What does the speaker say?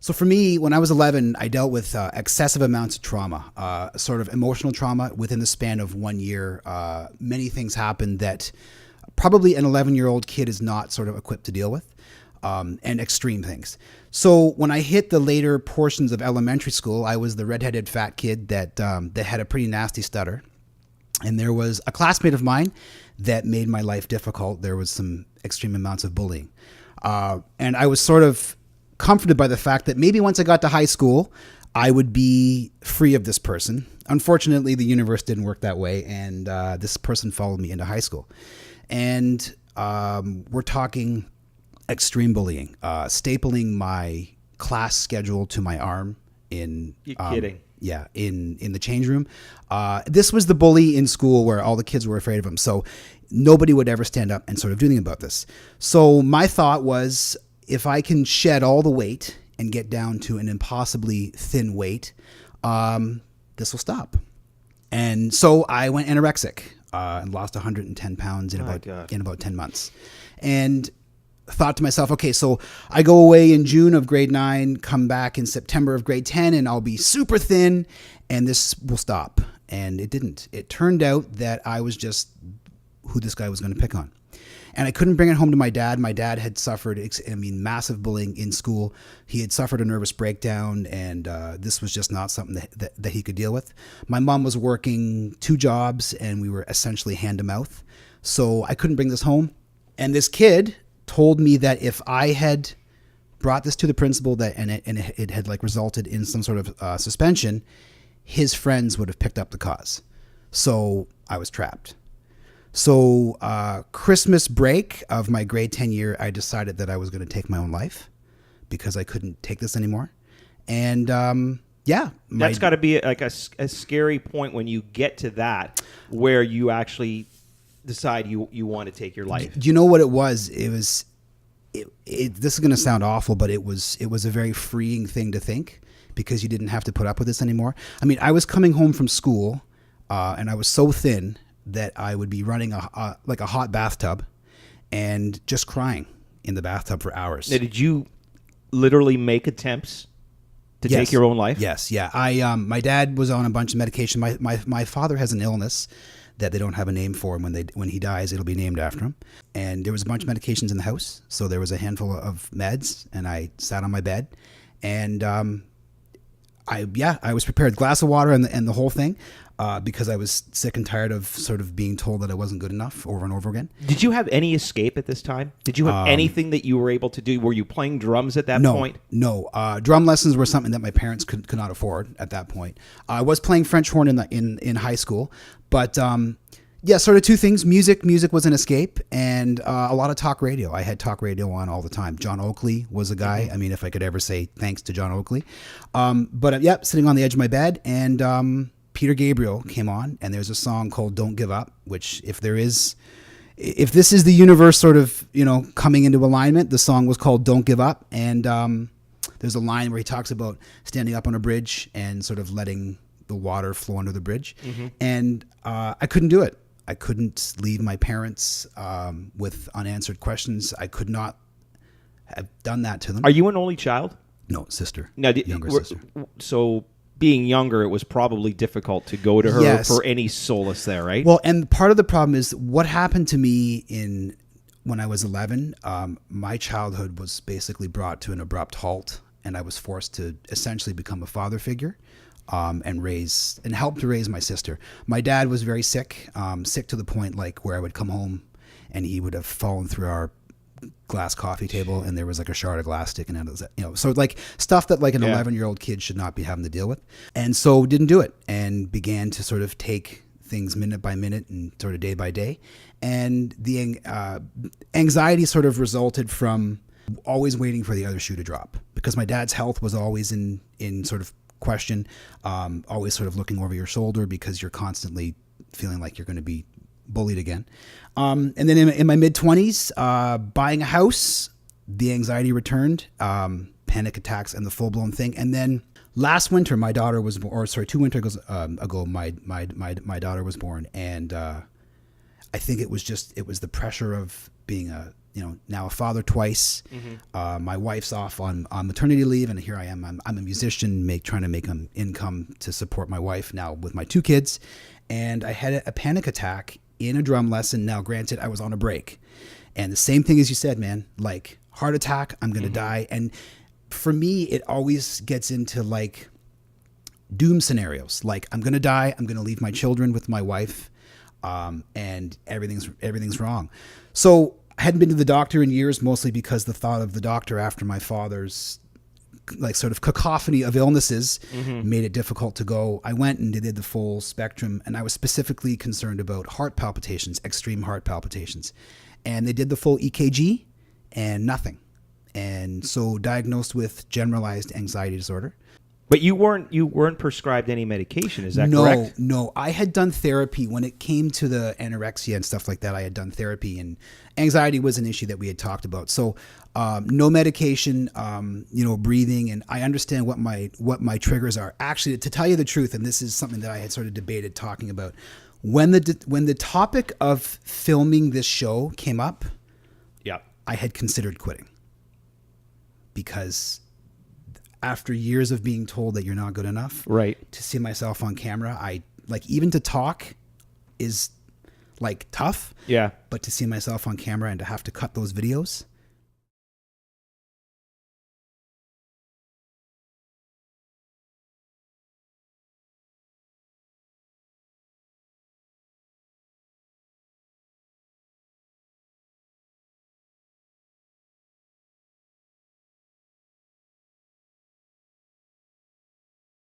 So for me, when I was 11, I dealt with excessive amounts of trauma, sort of emotional trauma within the span of 1 year. Many things happened that probably an 11-year-old kid is not sort of equipped to deal with, and extreme things. So when I hit the later portions of elementary school, I was the redheaded fat kid that had a pretty nasty stutter. And there was a classmate of mine that made my life difficult. There was some extreme amounts of bullying. And I was sort of comforted by the fact that maybe once I got to high school, I would be free of this person. Unfortunately, the universe didn't work that way, and this person followed me into high school. And we're talking extreme bullying, stapling my class schedule to my arm in... You're kidding. Yeah, in the change room. This was the bully in school where all the kids were afraid of him. So nobody would ever stand up and sort of do anything about this. So my thought was, if I can shed all the weight and get down to an impossibly thin weight, this will stop. And so I went anorexic and lost 110 pounds in about 10 months. And thought to myself, okay, so I go away in June of grade 9, come back in September of grade 10, and I'll be super thin, and this will stop. And it didn't. It turned out that I was just who this guy was going to pick on. And I couldn't bring it home to my dad. My dad had suffered, massive bullying in school. He had suffered a nervous breakdown, and this was just not something that he could deal with. My mom was working 2 jobs, and we were essentially hand to mouth. So I couldn't bring this home. And this kid told me that if I had brought this to the principal and it had like resulted in some sort of suspension, his friends would have picked up the cause. So I was trapped. So Christmas break of my grade 10 year, I decided that I was going to take my own life because I couldn't take this anymore. And that's got to be like a scary point when you get to that, where you actually decide you want to take your life. Do you know what it was? This is going to sound awful, but it was a very freeing thing to think, because you didn't have to put up with this anymore. I mean, I was coming home from school and I was so thin that I would be running a hot bathtub and just crying in the bathtub for hours. Now, did you literally make attempts to take your own life? Yes. Yeah. My dad was on a bunch of medication. My father has an illness that they don't have a name for him. When he dies, it'll be named after him. And there was a bunch of medications in the house. So there was a handful of meds, and I sat on my bed, and I was prepared. Glass of water and the whole thing, because I was sick and tired of sort of being told that I wasn't good enough over and over again. Did you have any escape at this time? Did you have anything that you were able to do? Were you playing drums at that point? No. Drum lessons were something that my parents could not afford at that point. I was playing French horn in high school, but sort of 2 things. Music was an escape, and a lot of talk radio. I had talk radio on all the time. John Oakley was a guy. Mm-hmm. I mean, if I could ever say thanks to John Oakley. Sitting on the edge of my bed, and Peter Gabriel came on, and there's a song called "Don't Give Up," which if this is the universe sort of, coming into alignment, the song was called "Don't Give Up." And there's a line where he talks about standing up on a bridge and sort of letting the water flow under the bridge. Mm-hmm. And I couldn't do it. I couldn't leave my parents with unanswered questions. I could not have done that to them. Are you an only child? No, sister. Now, younger sister. So being younger, it was probably difficult to go to her for any solace there, right? Well, and part of the problem is what happened to me when I was 11. My childhood was basically brought to an abrupt halt, and I was forced to essentially become a father figure. And help to raise my sister. My dad was very sick to the point like where I would come home and he would have fallen through our glass coffee table and there was like a shard of glass sticking out of it. So like stuff that like an 11-year-old kid should not be having to deal with. And so didn't do it, and began to sort of take things minute by minute and sort of day by day. And the anxiety sort of resulted from always waiting for the other shoe to drop, because my dad's health was always in sort of question, always sort of looking over your shoulder because you're constantly feeling like you're going to be bullied again. And then in my mid-20s, buying a house, the anxiety returned, panic attacks and the full-blown thing. And then last winter, my daughter was born, 2 winters ago, my daughter was born. And I think it was the pressure of being now a father twice. My wife's off on maternity leave, and here I am. I'm a musician, trying to make an income to support my wife now with my 2 kids. And I had a panic attack in a drum lesson. Now, granted, I was on a break, and the same thing as you said, man, like heart attack, I'm going to die. And for me, it always gets into like doom scenarios. Like, I'm going to die. I'm going to leave my children with my wife. And everything's wrong. So I hadn't been to the doctor in years, mostly because the thought of the doctor after my father's like sort of cacophony of illnesses made it difficult to go. I went and did the full spectrum, and I was specifically concerned about heart palpitations, extreme heart palpitations. And they did the full EKG and nothing. And so diagnosed with generalized anxiety disorder. But you weren't prescribed any medication, is that correct? No. I had done therapy when it came to the anorexia and stuff like that. I had done therapy, and anxiety was an issue that we had talked about. So no medication, breathing, and I understand what my triggers are. Actually, to tell you the truth, and this is something that I had sort of debated talking about, when the topic of filming this show came up, I had considered quitting, because after years of being told that you're not good enough, right, to see myself on camera, I like, even to talk is like tough. Yeah. But to see myself on camera and to have to cut those videos,